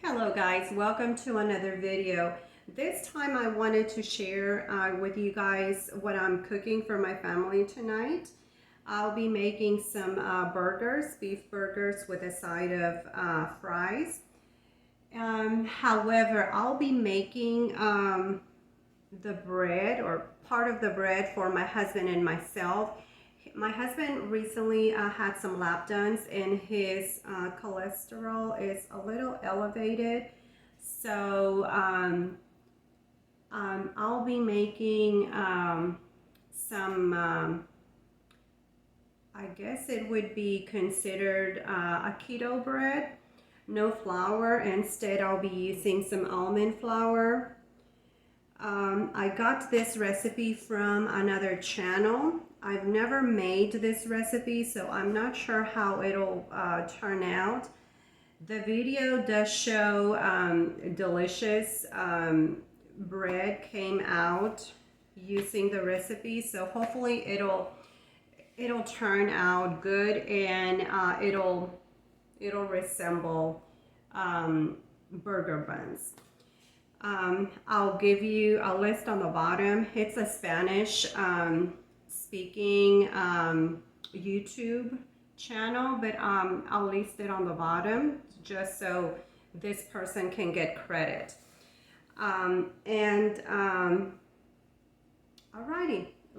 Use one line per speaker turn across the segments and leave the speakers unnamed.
Hello guys, welcome to another video. This time I wanted to share with you guys what I'm cooking for my family tonight. I'll be making some burgers, beef burgers with a side of fries. However, I'll be making the bread or part of the bread for my husband and myself. My husband recently had some lab done and his cholesterol is a little elevated. So I'll be making some, I guess it would be considered a keto bread. No flour. Instead, I'll be using some almond flour. I got this recipe from another channel. I've never made this recipe, so I'm not sure how it'll turn out. The video does show delicious bread came out using the recipe, so hopefully it'll turn out good and it'll resemble burger buns. I'll give you a list on the bottom. It's a Spanish speaking YouTube channel, but I'll list it on the bottom just so this person can get credit. Alrighty,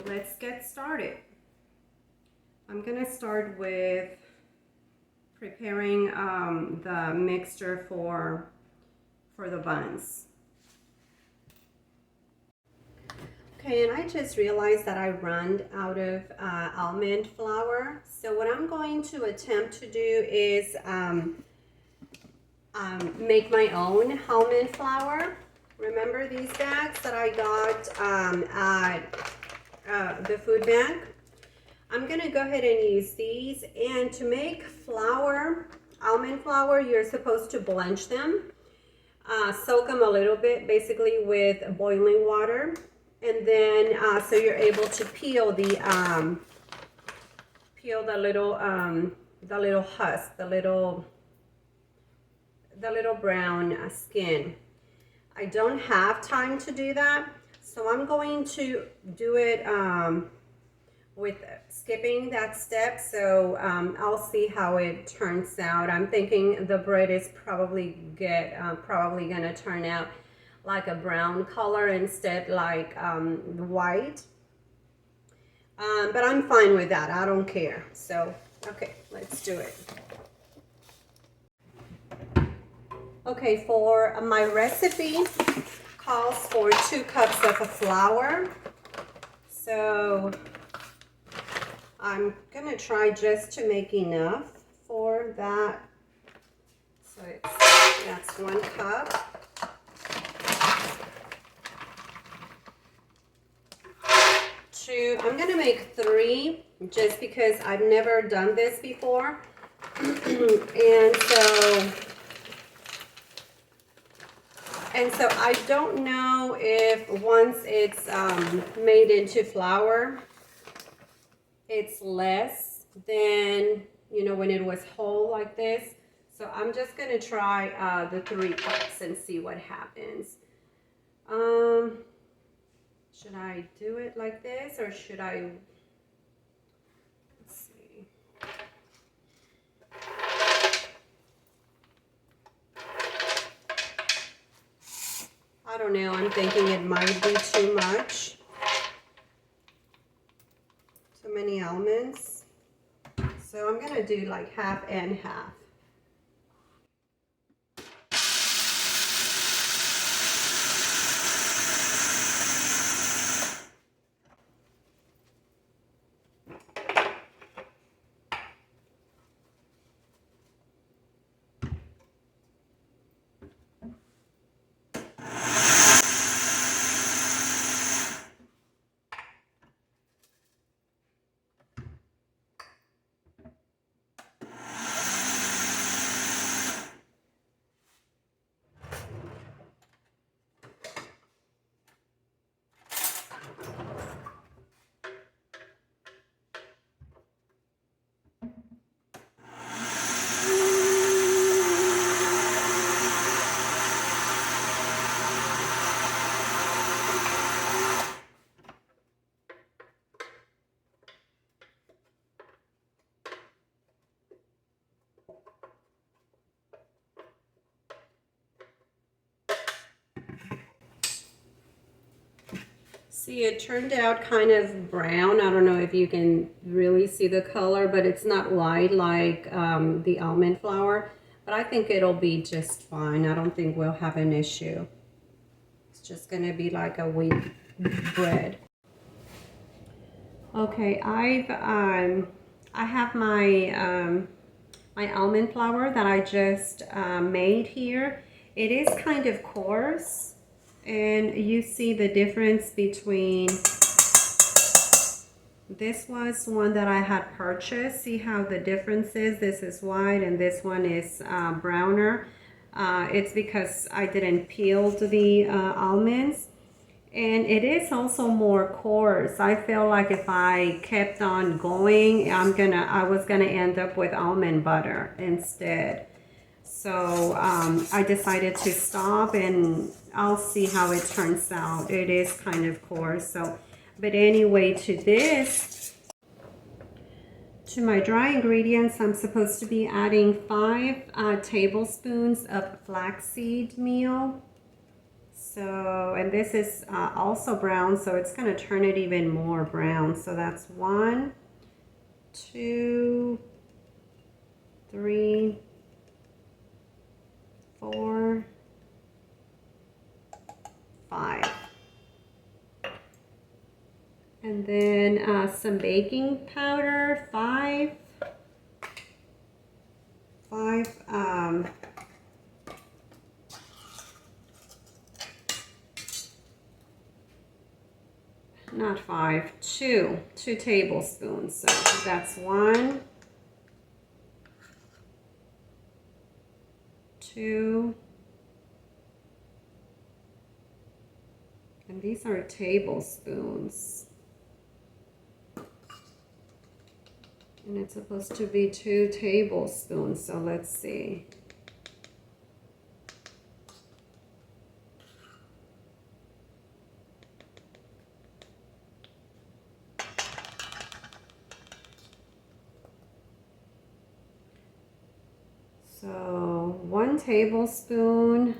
let's get started. I'm gonna start with preparing the mixture for the buns. Okay, and I just realized that I ran out of almond flour. So what I'm going to attempt to do is make my own almond flour. Remember these bags that I got at the food bank? I'm gonna go ahead and use these. And to make flour, almond flour, you're supposed to blanch them. Soak them a little bit, basically with boiling water. And then so you're able to peel the little husk, the little brown skin. I don't have time to do that, so I'm going to do it with skipping that step. So I'll see how it turns out. I'm thinking the bread is probably gonna turn out like a brown color instead like white, but I'm fine with that. I don't care. So okay, let's do it. Okay, for my recipe calls for 2 cups of flour, so I'm gonna try just to make enough for that. So that's 1 cup. I'm gonna make 3 just because I've never done this before. and so I don't know if once it's made into flour, it's less than, you know, when it was whole like this. So I'm just gonna try the 3 cups and see what happens. Should I do it like this or should I, let's see. I don't know, I'm thinking it might be too much. Too many almonds. So I'm gonna do like half and half. See, it turned out kind of brown. I don't know if you can really see the color, but it's not white like the almond flour. But I think it'll be just fine. I don't think we'll have an issue. It's just gonna be like a wheat bread. Okay, I have my my almond flour that I just made here. It is kind of coarse, and you see the difference between this was one that I had purchased. See how the difference is? This is white and this one is browner. It's because I didn't peel the almonds. And it is also more coarse. I feel like if I kept on going, I was gonna end up with almond butter instead. So I decided to stop, and I'll see how it turns out. It is kind of coarse. So, but anyway, to my dry ingredients, I'm supposed to be adding 5 tablespoons of flaxseed meal. So, and this is also brown, so it's going to turn it even more brown. So that's 1, 2, 3, 4, 5. And then some baking powder, 5. Not 5, 2 tablespoons. So that's 1, 2, and these are tablespoons. And it's supposed to be 2 tablespoons. So let's see. So 1 tablespoon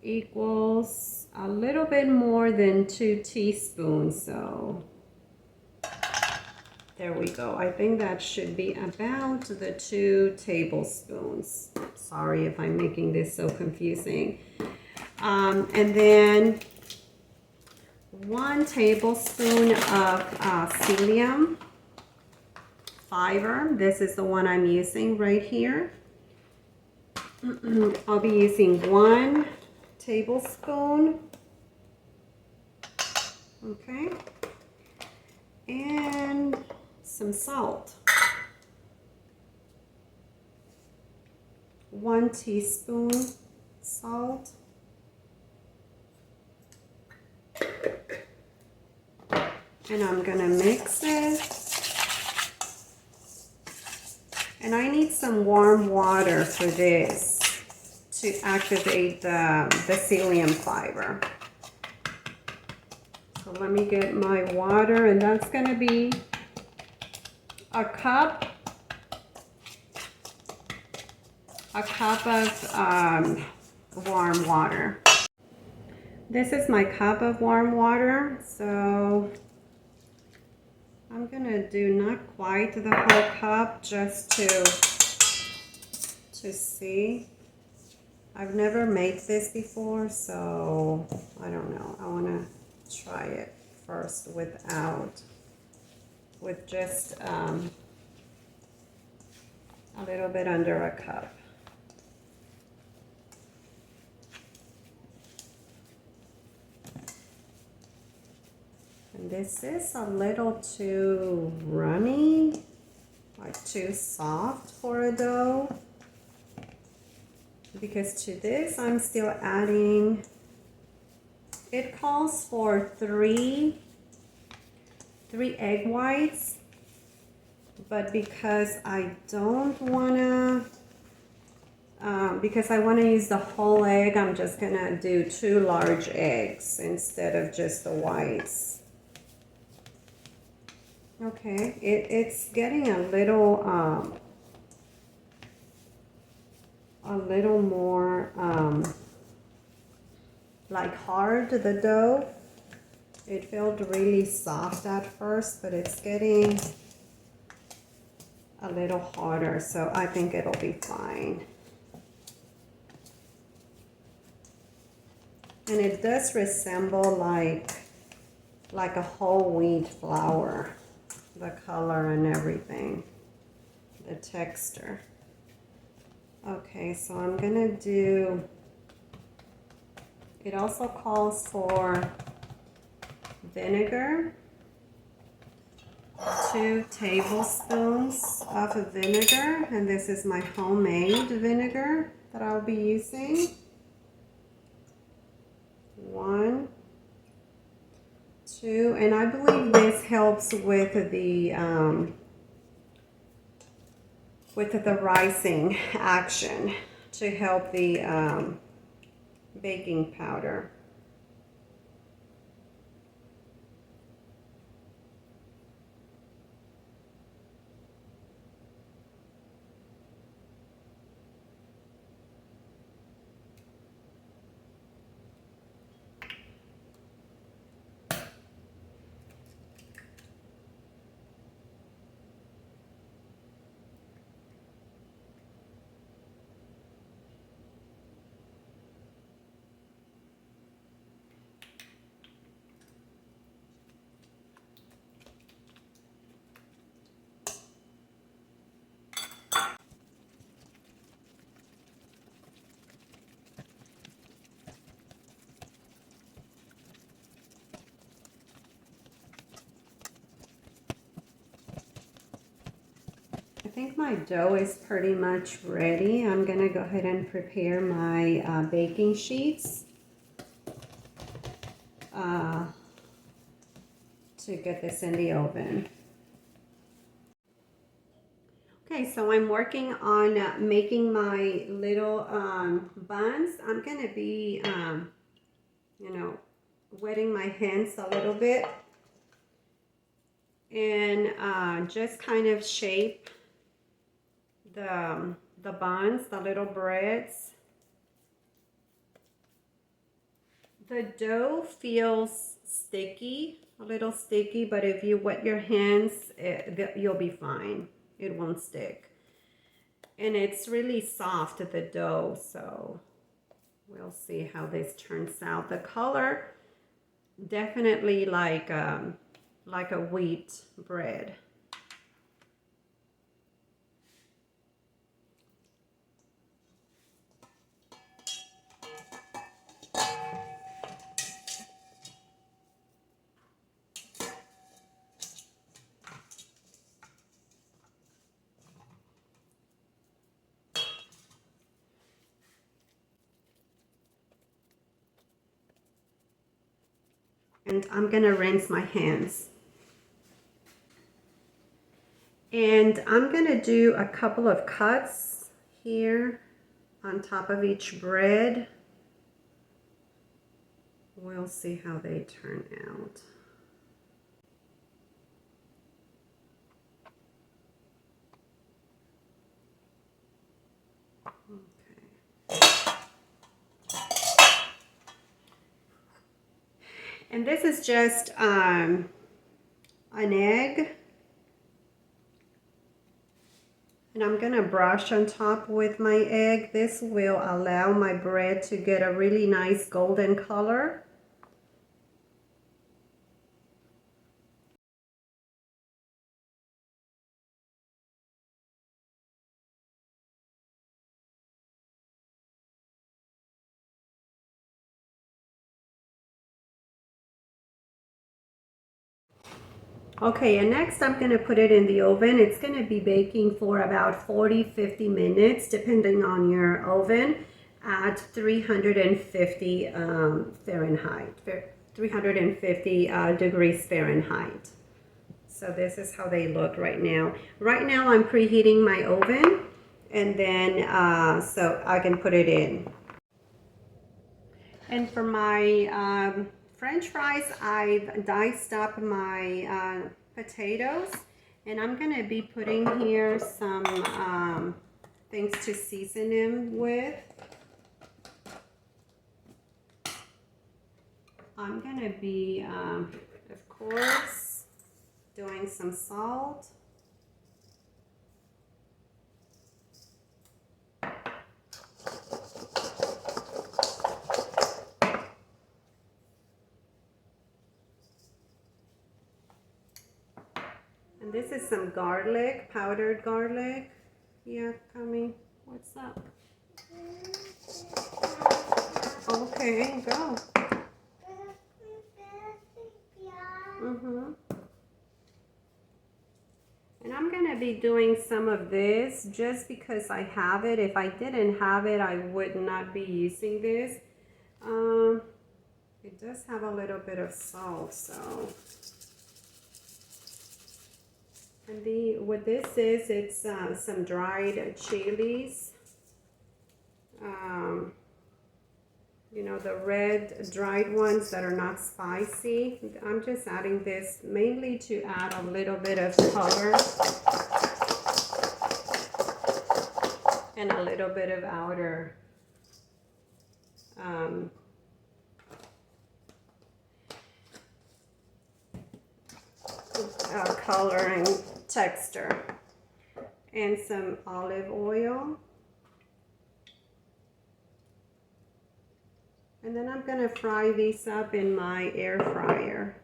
equals a little bit more than 2 teaspoons. So there we go. I think that should be about the 2 tablespoons. Sorry if I'm making this so confusing. And then 1 tablespoon of psyllium fiber. This is the one I'm using right here. I'll be using 1 tablespoon. Okay. And some salt. 1 teaspoon salt. And I'm gonna mix it. And I need some warm water for this to activate the psyllium fiber. So let me get my water, and that's gonna be a cup of warm water. This is my cup of warm water, so I'm gonna do not quite the whole cup, just to see. I've never made this before, so I don't know. I wanna try it first with just a little bit under a cup. And this is a little too runny, like too soft for a dough. Because to this I'm still adding, it calls for 3 egg whites, but because I don't wanna, because I wanna use the whole egg, I'm just gonna do 2 large eggs instead of just the whites. Okay, it's getting a little more like hard, the dough. It felt really soft at first, but it's getting a little harder, so I think it'll be fine. And it does resemble like a whole wheat flour, the color and everything, the texture. Okay, so I'm gonna do, it also calls for vinegar, 2 tablespoons of vinegar, and this is my homemade vinegar that I'll be using. 1, 2, and I believe this helps with the rising action to help the baking powder. I think my dough is pretty much ready. I'm gonna go ahead and prepare my baking sheets to get this in the oven. Okay, so I'm working on making my little buns. I'm gonna be, you know, wetting my hands a little bit and just kind of shape the buns, the little breads. The dough feels sticky, a little sticky, but if you wet your hands, you'll be fine. It won't stick. And it's really soft, the dough, so we'll see how this turns out. The color, definitely like a wheat bread. And I'm gonna rinse my hands. And I'm gonna do a couple of cuts here on top of each bread. We'll see how they turn out. Okay. And this is just an egg. And I'm gonna brush on top with my egg. This will allow my bread to get a really nice golden color. Okay, and next I'm going to put it in the oven. It's going to be baking for about 40-50 minutes, depending on your oven, at 350 Fahrenheit, 350 degrees Fahrenheit. So this is how they look right now. Right now I'm preheating my oven, and then so I can put it in. And for my French fries, I've diced up my potatoes, and I'm gonna be putting here some things to season them with. I'm gonna be, of course, doing some salt. And this is some garlic, powdered garlic. Yeah, Kami, what's up? Okay, go. And I'm gonna be doing some of this just because I have it. If I didn't have it, I would not be using this. It does have a little bit of salt, so. And what this is, it's some dried chilies. You know, the red dried ones that are not spicy. I'm just adding this mainly to add a little bit of color and a little bit of outer color and texture, and some olive oil. And then I'm gonna fry these up in my air fryer.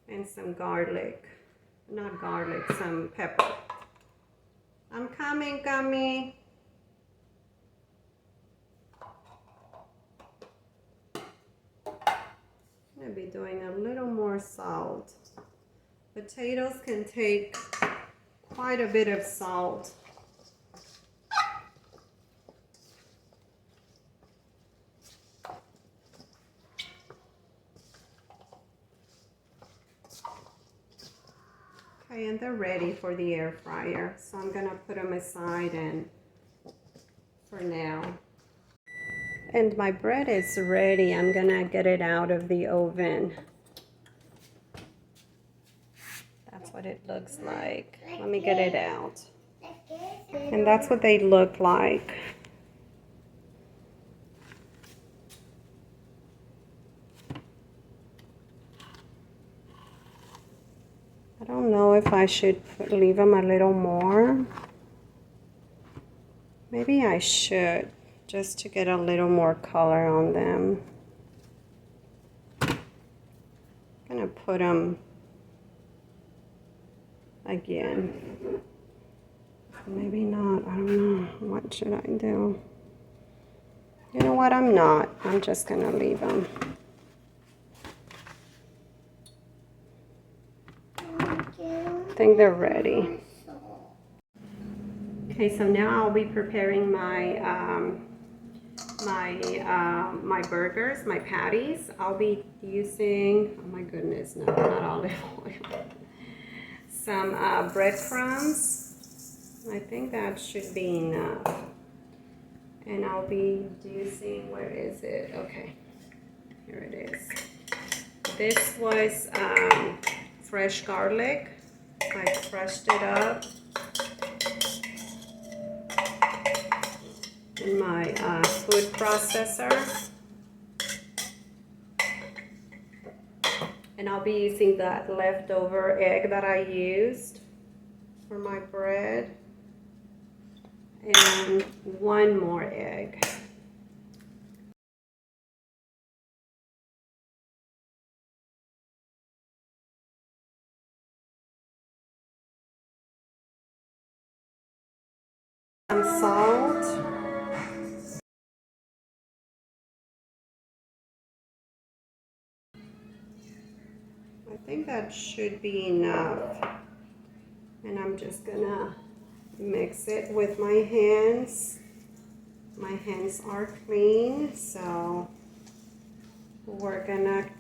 And some garlic, not garlic, some pepper. I'm coming, Gummy. I'm gonna be doing a little more salt. Potatoes can take quite a bit of salt. Okay, and they're ready for the air fryer. So I'm gonna put them aside and for now. And my bread is ready. I'm gonna get it out of the oven. That's what it looks like. Let me get it out. And that's what they look like. I don't know if I should leave them a little more. Maybe I should, just to get a little more color on them. I'm gonna put them again. Maybe not, I don't know. What should I do? You know what, I'm not. I'm just gonna leave them. I think they're ready. Okay, so now I'll be preparing my my burgers, my patties. I'll be using, oh my goodness, no, not olive oil. Some breadcrumbs. I think that should be enough. And I'll be using, where is it? Okay, here it is. This was fresh garlic. I crushed it up in my food processor. And I'll be using that leftover egg that I used for my bread. And one more egg. Some salt. I think that should be enough. And I'm just gonna mix it with my hands. My hands are clean, so we're gonna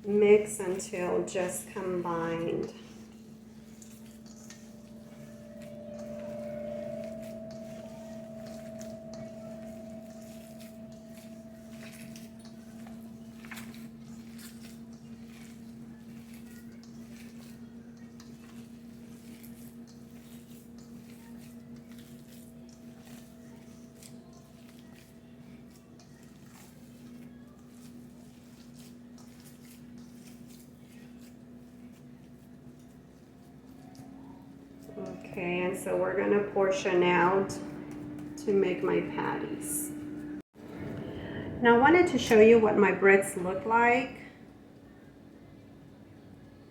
mix until just combined. Okay, and so we're gonna portion out to make my patties. Now I wanted to show you what my breads look like.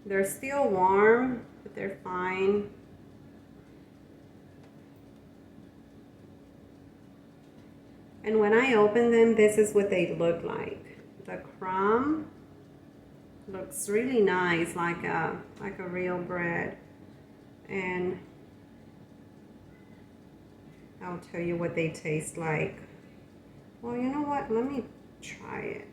They're still warm, but they're fine. And when I open them, this is what they look like. The crumb looks really nice, like a real bread. And I'll tell you what they taste like. Well, you know what? Let me try it.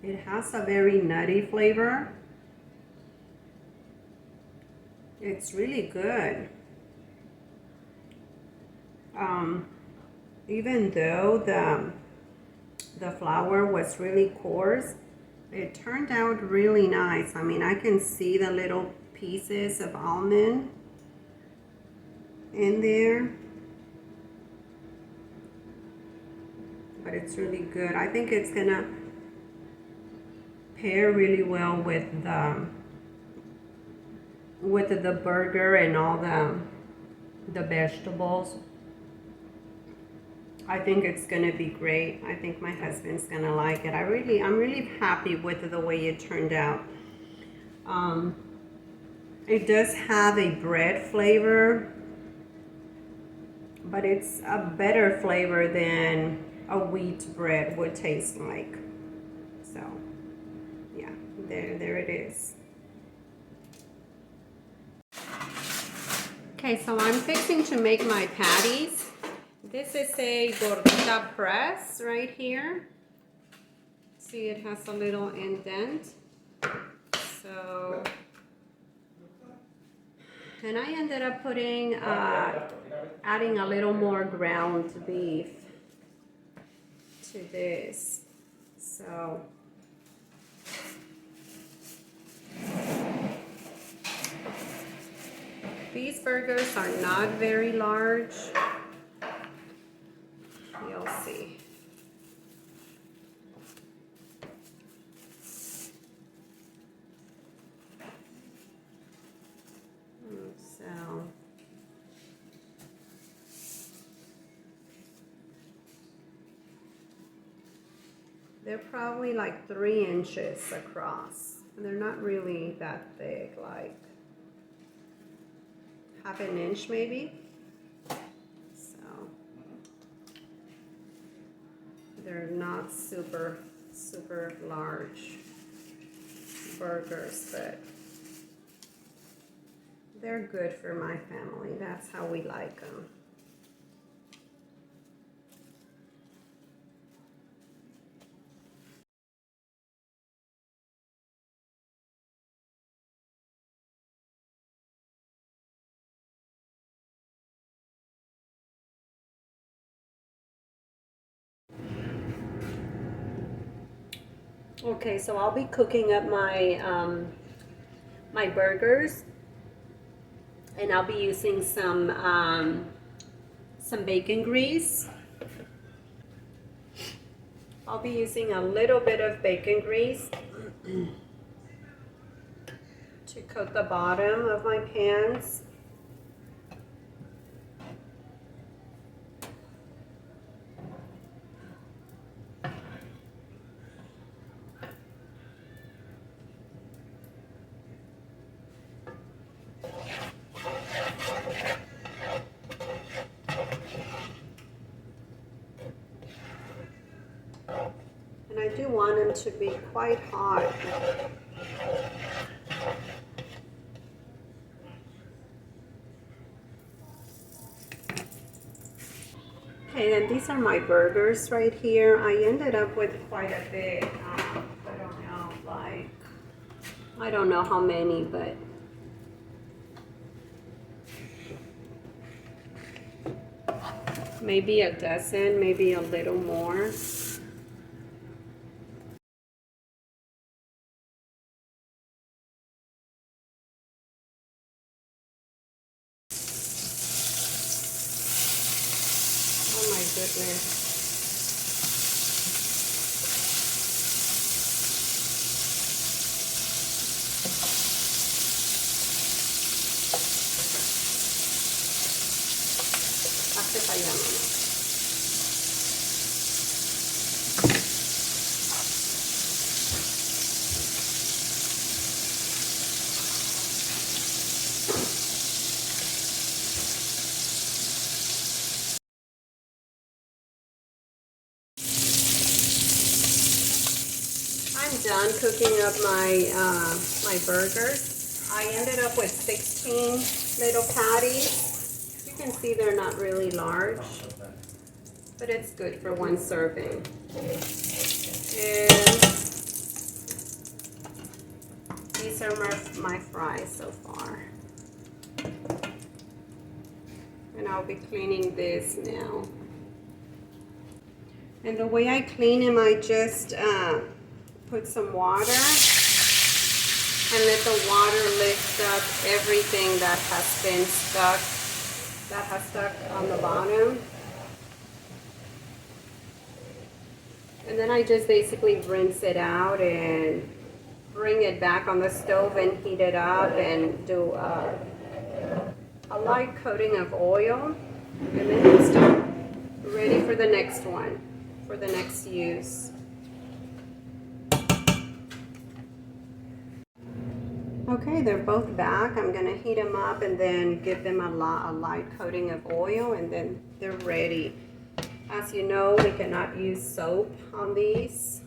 It has a very nutty flavor. It's really good. Even though the flour was really coarse, it turned out really nice. I mean, I can see the little pieces of almond in there, but it's really good. I think it's gonna pair really well with the burger and all the vegetables. I think it's gonna be great. I think my husband's gonna like it. I'm really happy with the way it turned out. It does have a bread flavor, but it's a better flavor than a wheat bread would taste like. So, yeah, there it is. Okay, so I'm fixing to make my patties. This is a Gordita Press right here. See, it has a little indent. So, and I ended up putting, adding a little more ground beef to this. So, these burgers are not very large. You'll see. So, they're probably like 3 inches across. They're not really that big, like half an inch maybe. So they're not super large burgers, but they're good for my family. That's how we like them. Okay, so I'll be cooking up my my burgers, and I'll be using some bacon grease. I'll be using a little bit of bacon grease to coat the bottom of my pans. And I do want them to be quite hot. Okay, then these are my burgers right here. I ended up with quite a bit. I don't know, like, I don't know how many, but maybe a dozen, maybe a little more. Oh my goodness. I'm done cooking up my my burgers. I ended up with 16 little patties. You can see they're not really large, but it's good for one serving. And these are my fries so far. And I'll be cleaning this now. And the way I clean them, I just put some water and let the water lift up everything that has been stuck, on the bottom. And then I just basically rinse it out and bring it back on the stove and heat it up and do a light coating of oil. And then it's done. Ready for the next one, for the next use. Okay, they're both back. I'm gonna heat them up and then give them a light coating of oil, and then they're ready. As you know, we cannot use soap on these.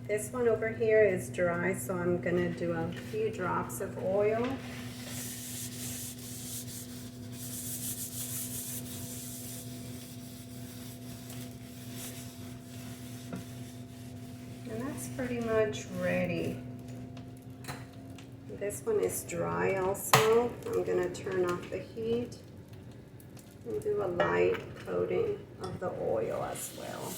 This one over here is dry, so I'm gonna do a few drops of oil. And that's pretty much ready. This one is dry also. I'm gonna turn off the heat and do a light coating of the oil as well.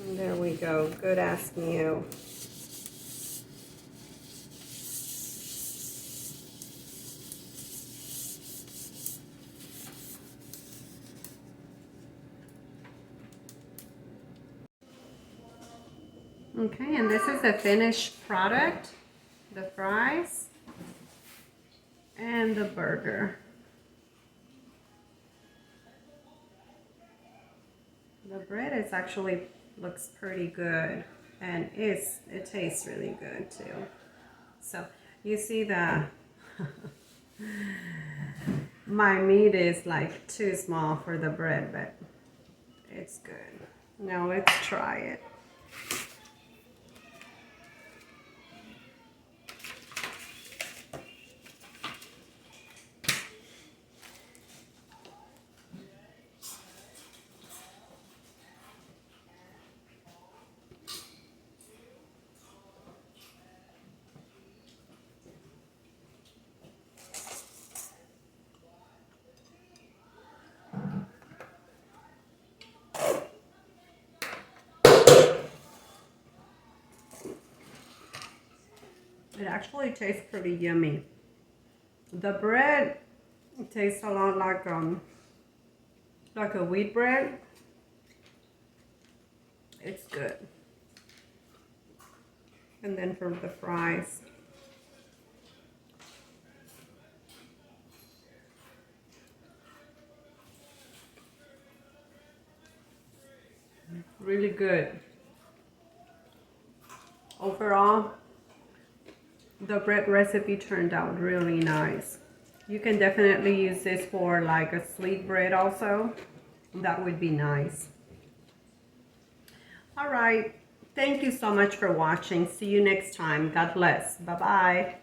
And there we go, good as new. Okay, and this is the finished product, the fries and the burger. The bread is actually looks pretty good, and it tastes really good too. So you see that my meat is like too small for the bread, but it's good. Now let's try it. It actually tastes pretty yummy. The bread tastes a lot like a wheat bread. It's good. And then for the fries, really good. Overall, the bread recipe turned out really nice. You can definitely use this for like a sweet bread also. That would be nice. All right. Thank you so much for watching. See you next time. God bless. Bye-bye.